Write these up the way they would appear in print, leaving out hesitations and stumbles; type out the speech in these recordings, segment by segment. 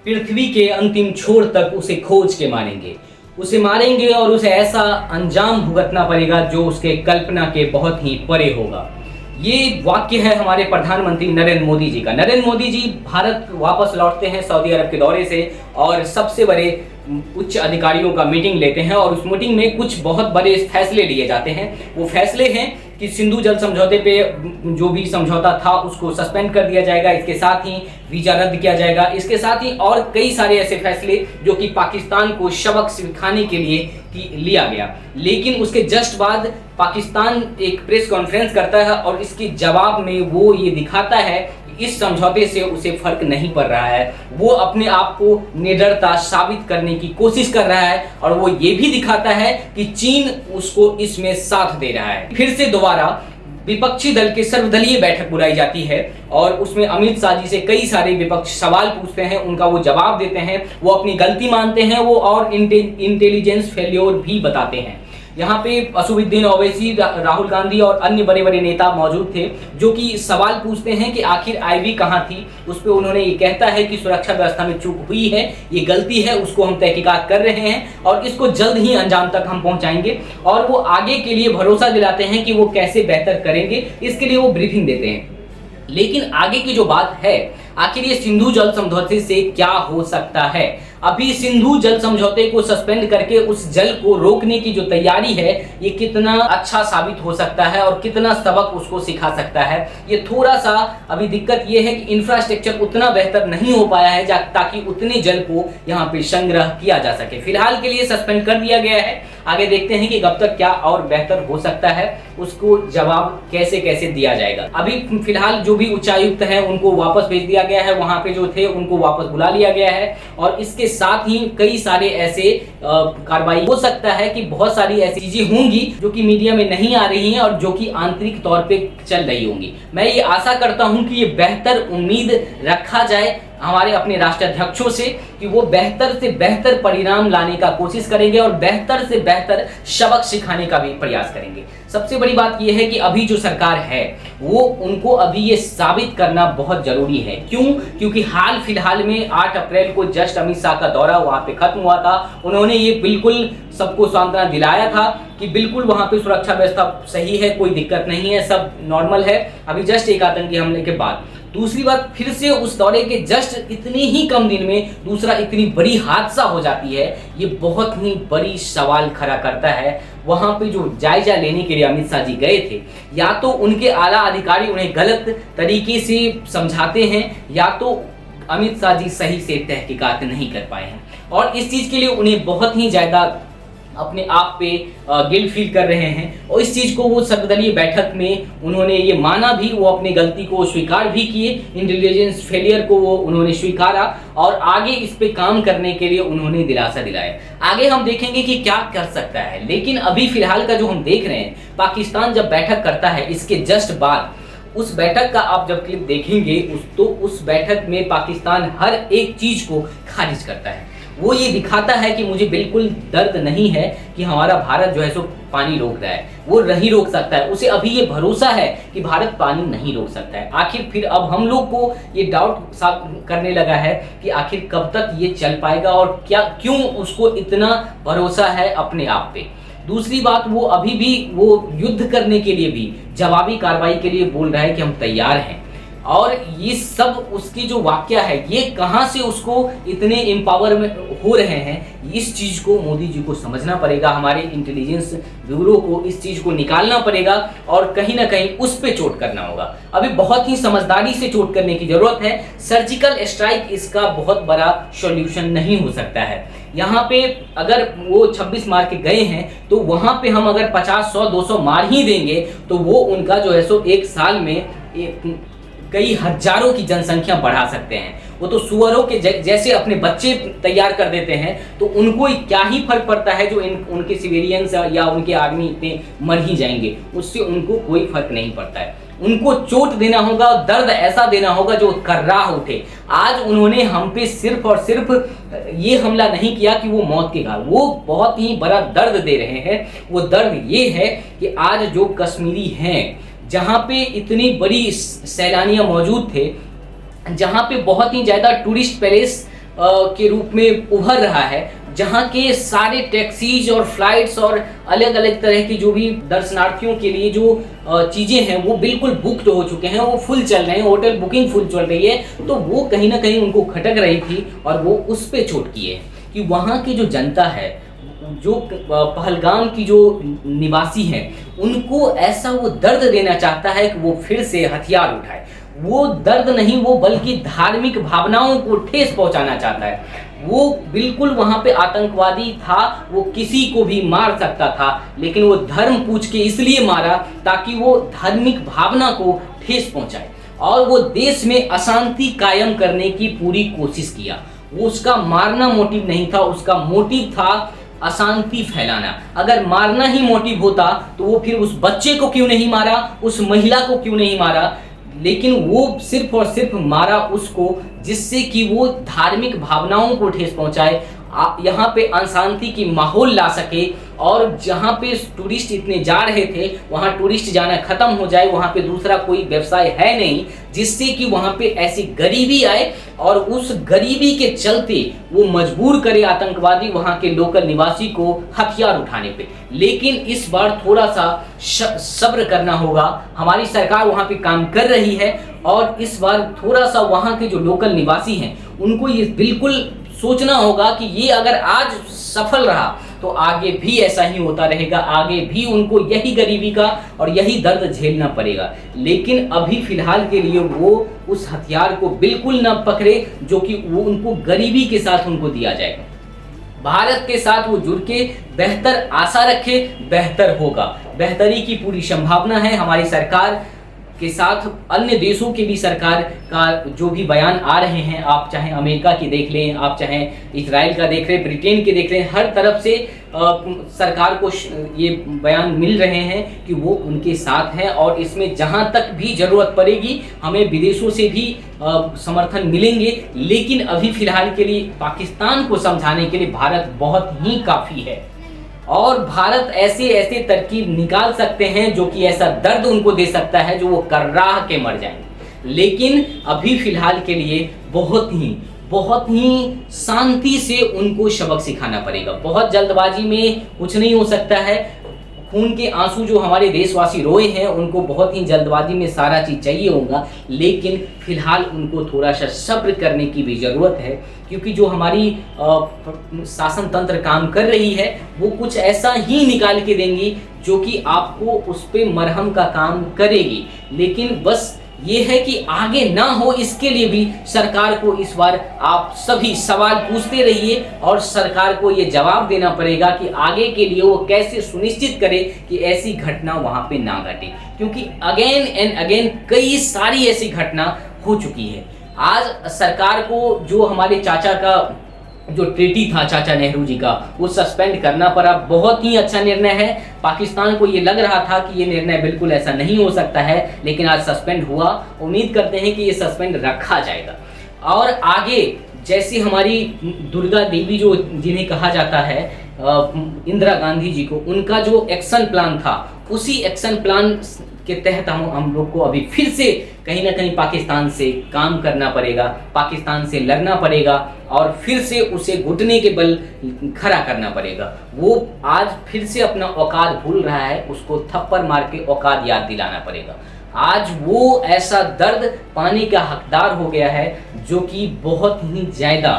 पृथ्वी के अंतिम छोर तक उसे खोज के मारेंगे। उसे मारेंगे और उसे ऐसा अंजाम भुगतना पड़ेगा जो उसके कल्पना के बहुत ही परे होगा। ये वाक्य है हमारे प्रधानमंत्री नरेंद्र मोदी जी का। नरेंद्र मोदी जी भारत वापस लौटते हैं सऊदी अरब के दौरे से और सबसे बड़े उच्च अधिकारियों का मीटिंग लेते हैं और उस मीटिंग में कुछ बहुत बड़े फैसले लिए जाते हैं। वो फैसले हैं कि सिंधु जल समझौते पे जो भी समझौता था उसको सस्पेंड कर दिया जाएगा, इसके साथ ही वीजा रद्द किया जाएगा, इसके साथ ही और कई सारे ऐसे फैसले जो कि पाकिस्तान को सबक सिखाने के लिए लिया गया। लेकिन उसके जस्ट बाद पाकिस्तान एक प्रेस कॉन्फ्रेंस करता है और इसके जवाब में वो ये दिखाता है इस समझौते से उसे फर्क नहीं पड़ रहा है। वो अपने आप को निडरता साबित करने की कोशिश कर रहा है और वो ये भी दिखाता है कि चीन उसको इसमें साथ दे रहा है। फिर से दोबारा विपक्षी दल के सर्वदलीय बैठक बुलाई जाती है और उसमें अमित शाह जी से कई सारे विपक्ष सवाल पूछते हैं, उनका वो जवाब देते हैं, वो अपनी गलती मानते हैं, वो और इंटेलिजेंस फेल्योर भी बताते हैं। यहाँ पे असदुद्दीन ओवैसी, राहुल गांधी और अन्य बड़े बड़े नेता मौजूद थे जो कि सवाल पूछते हैं कि आखिर आईवी कहाँ थी। उस पर उन्होंने ये कहता है कि सुरक्षा व्यवस्था में चूक हुई है, ये गलती है, उसको हम तहकीकात कर रहे हैं और इसको जल्द ही अंजाम तक हम पहुंचाएंगे। और वो आगे के लिए भरोसा दिलाते हैं कि वो कैसे बेहतर करेंगे, इसके लिए वो ब्रीफिंग देते हैं। लेकिन आगे की जो बात है, आखिर ये सिंधु जल समझौते से क्या हो सकता है। अभी सिंधु जल समझौते को सस्पेंड करके उस जल को रोकने की जो तैयारी है, ये कितना अच्छा साबित हो सकता है और कितना सबक उसको सिखा सकता है। ये थोड़ा सा अभी दिक्कत ये है कि इंफ्रास्ट्रक्चर उतना बेहतर नहीं हो पाया है ताकि उतने जल को यहाँ पे संग्रह किया जा सके। फिलहाल के लिए सस्पेंड कर दिया गया है, आगे देखते हैं कि कब तक क्या और बेहतर हो सकता है, उसको जवाब कैसे कैसे दिया जाएगा। अभी फिलहाल जो भी उच्चायुक्त है उनको वापस भेज दिया गया है, वहां पे जो थे उनको वापस बुला लिया गया है और इसके साथ ही कई सारे ऐसे कार्रवाई हो सकता है कि बहुत सारी ऐसी चीजें होंगी जो कि मीडिया में नहीं आ रही हैं और जो कि आंतरिक तौर पे चल रही होंगी। मैं ये आशा करता हूं कि ये बेहतर उम्मीद रखा जाए हमारे अपने राष्ट्राध्यक्षों से कि वो बेहतर से बेहतर परिणाम लाने का कोशिश करेंगे और बेहतर से बेहतर सबक सिखाने का भी प्रयास करेंगे। सबसे बड़ी बात यह है कि अभी जो सरकार है वो उनको अभी ये साबित करना बहुत जरूरी है। क्यों? क्योंकि हाल फिलहाल में 8 अप्रैल को जस्ट अमित शाह का दौरा वहां पे खत्म हुआ था। उन्होंने ये बिल्कुल सबको सांत्वना दिलाया था कि बिल्कुल वहां पे सुरक्षा व्यवस्था सही है, कोई दिक्कत नहीं है, सब नॉर्मल है। अभी जस्ट एक आतंकी हमले के बाद दूसरी बात, फिर से उस दौरे के जस्ट इतने ही कम दिन में दूसरा इतनी बड़ी हादसा हो जाती है, ये बहुत ही बड़ी सवाल खड़ा करता है। वहां पे जो जायजा लेने के लिए अमित शाह जी गए थे, या तो उनके आला अधिकारी उन्हें गलत तरीके से समझाते हैं या तो अमित शाह जी सही से तहकीकात नहीं कर पाए हैं और इस चीज के लिए उन्हें बहुत ही ज्यादा अपने आप पे गिल्ट फील कर रहे हैं। और इस चीज को वो सर्वदलीय बैठक में उन्होंने ये माना भी, वो अपनी गलती को स्वीकार भी किए, इंटेलिजेंस फेलियर को वो उन्होंने स्वीकारा और आगे इस पे काम करने के लिए उन्होंने दिलासा दिलाया। आगे हम देखेंगे कि क्या कर सकता है, लेकिन अभी फिलहाल का जो हम देख रहे हैं, पाकिस्तान जब बैठक करता है इसके जस्ट बाद उस बैठक का आप जब क्लिप देखेंगे तो उस बैठक में पाकिस्तान हर एक चीज को खारिज करता है। वो ये दिखाता है कि मुझे बिल्कुल दर्द नहीं है कि हमारा भारत जो है सो पानी रोक रहा है, वो नहीं रोक सकता है। उसे अभी ये भरोसा है कि भारत पानी नहीं रोक सकता है। आखिर फिर अब हम लोग को ये डाउट करने लगा है कि आखिर कब तक ये चल पाएगा और क्या क्यों उसको इतना भरोसा है अपने आप पे। दूसरी बात, वो अभी भी वो युद्ध करने के लिए भी, जवाबी कार्रवाई के लिए बोल रहा है कि हम तैयार हैं। और ये सब उसकी जो वाक्य है, ये कहां से उसको इतने एम्पावर में हो रहे हैं, इस चीज को मोदी जी को समझना पड़ेगा। हमारे इंटेलिजेंस ब्यूरो को इस चीज को निकालना पड़ेगा और कहीं ना कहीं उस पे चोट करना होगा। अभी बहुत ही समझदारी से चोट करने की जरूरत है। सर्जिकल स्ट्राइक इसका बहुत बड़ा सॉल्यूशन नहीं हो सकता है। यहाँ पे अगर वो 26 मार के गए हैं तो वहां पे हम अगर 50, 100, 200 मार ही देंगे तो वो उनका जो है सो एक साल में कई हजारों की जनसंख्या बढ़ा सकते हैं। वो तो सुअरों के जैसे अपने बच्चे तैयार कर देते हैं, तो उनको क्या ही फर्क पड़ता है जो उनके सिविलियंस या उनके आर्मी इतने मर ही जाएंगे, उससे उनको कोई फर्क नहीं पड़ता है। उनको चोट देना होगा, दर्द ऐसा देना होगा जो कर्राह उठे। आज उन्होंने हम पे सिर्फ और सिर्फ ये हमला नहीं किया कि वो मौत के घाट, वो बहुत ही बड़ा दर्द दे रहे हैं। वो दर्द ये है कि आज जो कश्मीरी हैं, जहाँ पे इतनी बड़ी सैलानियाँ मौजूद थे, जहाँ पे बहुत ही ज़्यादा टूरिस्ट पैलेस के रूप में उभर रहा है, जहाँ के सारे टैक्सीज और फ्लाइट्स और अलग अलग तरह की जो भी दर्शनार्थियों के लिए जो चीज़ें हैं वो बिल्कुल बुक्ड हो चुके हैं, वो फुल चल रहे हैं, होटल बुकिंग फुल चल रही है। तो वो कहीं ना कहीं उनको खटक रही थी और वो उस पर चोट की है कि वहाँ की जो जनता है, जो पहलगाम की जो निवासी हैं, उनको ऐसा वो दर्द देना चाहता है कि वो फिर से हथियार उठाए। वो दर्द नहीं, वो बल्कि धार्मिक भावनाओं को ठेस पहुंचाना चाहता है। वो बिल्कुल वहां पे आतंकवादी था, वो किसी को भी मार सकता था, लेकिन वो धर्म पूछ के इसलिए मारा ताकि वो धार्मिक भावना को ठेस पहुंचाए और वो देश में अशांति कायम करने की पूरी कोशिश किया। वो उसका मारना मोटिव नहीं था, उसका मोटिव था अशांति फैलाना। अगर मारना ही मोटिव होता तो वो फिर उस बच्चे को क्यों नहीं मारा, उस महिला को क्यों नहीं मारा, लेकिन वो सिर्फ और सिर्फ मारा उसको जिससे कि वो धार्मिक भावनाओं को ठेस पहुंचाए, यहाँ पे अशांति की माहौल ला सके और जहाँ पे टूरिस्ट इतने जा रहे थे वहाँ टूरिस्ट जाना खत्म हो जाए। वहाँ पे दूसरा कोई व्यवसाय है नहीं जिससे कि वहाँ पे ऐसी गरीबी आए और उस गरीबी के चलते वो मजबूर करे आतंकवादी वहाँ के लोकल निवासी को हथियार उठाने पे। लेकिन इस बार थोड़ा सा सब्र करना होगा। हमारी सरकार वहाँ पे काम कर रही है और इस बार थोड़ा सा वहाँ के जो लोकल निवासी हैं उनको ये बिल्कुल सोचना होगा कि ये अगर आज सफल रहा तो आगे भी ऐसा ही होता रहेगा, आगे भी उनको यही गरीबी का और यही दर्द झेलना पड़ेगा। लेकिन अभी फिलहाल के लिए वो उस हथियार को बिल्कुल न पकड़े जो कि वो उनको गरीबी के साथ उनको दिया जाएगा। भारत के साथ वो जुड़ के बेहतर आशा रखे, बेहतर होगा, बेहतरी की पूरी संभावना है। हमारी सरकार के साथ अन्य देशों के भी सरकार का जो भी बयान आ रहे हैं, आप चाहे अमेरिका की देख लें, आप चाहे इजराइल का देख लें, ब्रिटेन के देख लें, हर तरफ से सरकार को ये बयान मिल रहे हैं कि वो उनके साथ हैं और इसमें जहां तक भी ज़रूरत पड़ेगी हमें विदेशों से भी समर्थन मिलेंगे। लेकिन अभी फिलहाल के लिए पाकिस्तान को समझाने के लिए भारत बहुत ही काफ़ी है और भारत ऐसे ऐसे तरकीब निकाल सकते हैं जो कि ऐसा दर्द उनको दे सकता है जो वो कर्राह के मर जाएंगे। लेकिन अभी फिलहाल के लिए बहुत ही शांति से उनको सबक सिखाना पड़ेगा। बहुत जल्दबाजी में कुछ नहीं हो सकता है। खून के आंसू जो हमारे देशवासी रोए हैं उनको बहुत ही जल्दबाजी में सारा चीज़ चाहिए होगा, लेकिन फिलहाल उनको थोड़ा सा सब्र करने की भी ज़रूरत है क्योंकि जो हमारी शासन तंत्र काम कर रही है वो कुछ ऐसा ही निकाल के देंगी जो कि आपको उस पर मरहम का काम करेगी। लेकिन बस ये है कि आगे ना हो इसके लिए भी सरकार को इस बार आप सभी सवाल पूछते रहिए और सरकार को ये जवाब देना पड़ेगा कि आगे के लिए वो कैसे सुनिश्चित करे कि ऐसी घटना वहाँ पे ना घटे, क्योंकि अगेन एंड अगेन कई सारी ऐसी घटना हो चुकी है। आज सरकार को जो हमारे चाचा का जो ट्रीटी था, चाचा नेहरू जी का, वो सस्पेंड करना पड़ा। बहुत ही अच्छा निर्णय है। पाकिस्तान को ये लग रहा था कि ये निर्णय बिल्कुल ऐसा नहीं हो सकता है, लेकिन आज सस्पेंड हुआ। उम्मीद करते हैं कि ये सस्पेंड रखा जाएगा और आगे जैसे हमारी दुर्गा देवी जो जिन्हें कहा जाता है इंदिरा गांधी जी को, उनका जो एक्शन प्लान था उसी एक्शन प्लान के तहत हम लोग को अभी फिर से कहीं ना कहीं पाकिस्तान से काम करना पड़ेगा, पाकिस्तान से लड़ना पड़ेगा और फिर से उसे घुटने के बल खड़ा करना पड़ेगा। वो आज फिर से अपना औकात भूल रहा है, उसको थप्पड़ मार के औकात याद दिलाना पड़ेगा। आज वो ऐसा दर्द पाने का हकदार हो गया है जो कि बहुत ही ज़्यादा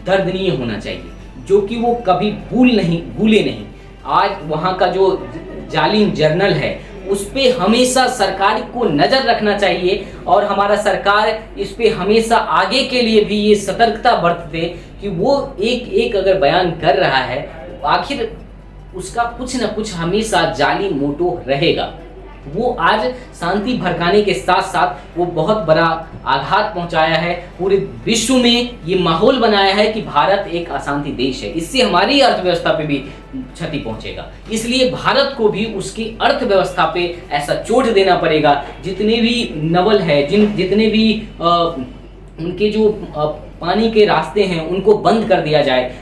दर्दनीय होना चाहिए, जो कि वो कभी भूले नहीं। आज वहाँ का जो जालिम जर्नल है उस पे हमेशा सरकार को नज़र रखना चाहिए और हमारा सरकार इस पे हमेशा आगे के लिए भी ये सतर्कता बरतते कि वो एक अगर बयान कर रहा है आखिर उसका कुछ न कुछ हमेशा जाली मोटो रहेगा। वो आज शांति भड़काने के साथ साथ वो बहुत बड़ा आघात पहुंचाया है, पूरे विश्व में ये माहौल बनाया है कि भारत एक अशांति देश है। इससे हमारी अर्थव्यवस्था पे भी क्षति पहुंचेगा। इसलिए भारत को भी उसकी अर्थव्यवस्था पे ऐसा चोट देना पड़ेगा। जितने भी नवल है, जितने भी उनके जो पानी के रास्ते हैं उनको बंद कर दिया जाए,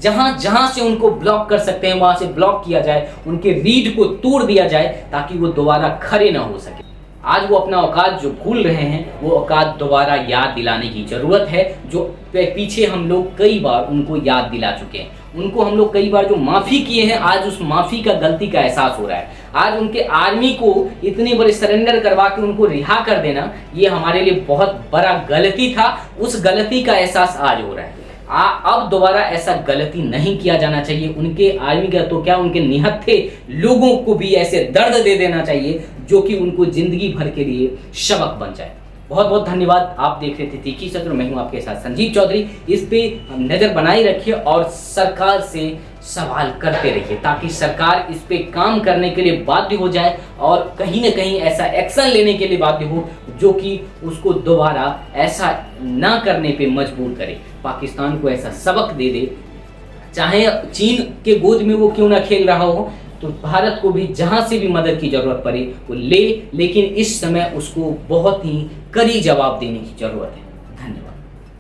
जहां से उनको ब्लॉक कर सकते हैं वहां से ब्लॉक किया जाए, उनके रीढ़ को तोड़ दिया जाए ताकि वो दोबारा खड़े ना हो सके। आज वो अपना औकात जो भूल रहे हैं वो औकात दोबारा याद दिलाने की ज़रूरत है। जो पीछे हम लोग कई बार उनको याद दिला चुके हैं, उनको हम लोग कई बार जो माफ़ी किए हैं, आज उस माफ़ी का गलती का एहसास हो रहा है। आज उनके आर्मी को इतने बड़े सरेंडर करवा के उनको रिहा कर देना, ये हमारे लिए बहुत बड़ा गलती था। उस गलती का एहसास आज हो रहा है। अब दोबारा ऐसा गलती नहीं किया जाना चाहिए। उनके आर्मी का तो क्या, उनके निहत्थे लोगों को भी ऐसे दर्द दे देना चाहिए जो कि उनको जिंदगी भर के लिए सबक बन जाए। बहुत बहुत धन्यवाद। आप देख रहे थे तीखी सत्र, मैं हूं आपके साथ संजीव चौधरी। इस पे नज़र बनाए रखिए और सरकार से सवाल करते रहिए ताकि सरकार इस पे काम करने के लिए बाध्य हो जाए और कहीं ना कहीं ऐसा एक्शन लेने के लिए बाध्य हो जो कि उसको दोबारा ऐसा ना करने पे मजबूर करे, पाकिस्तान को ऐसा सबक दे दे। चाहे चीन के गोद में वो क्यों ना खेल रहा हो, तो भारत को भी जहां से भी मदद की जरूरत पड़े वो ले, लेकिन इस समय उसको बहुत ही कड़ी जवाब देने की जरूरत है।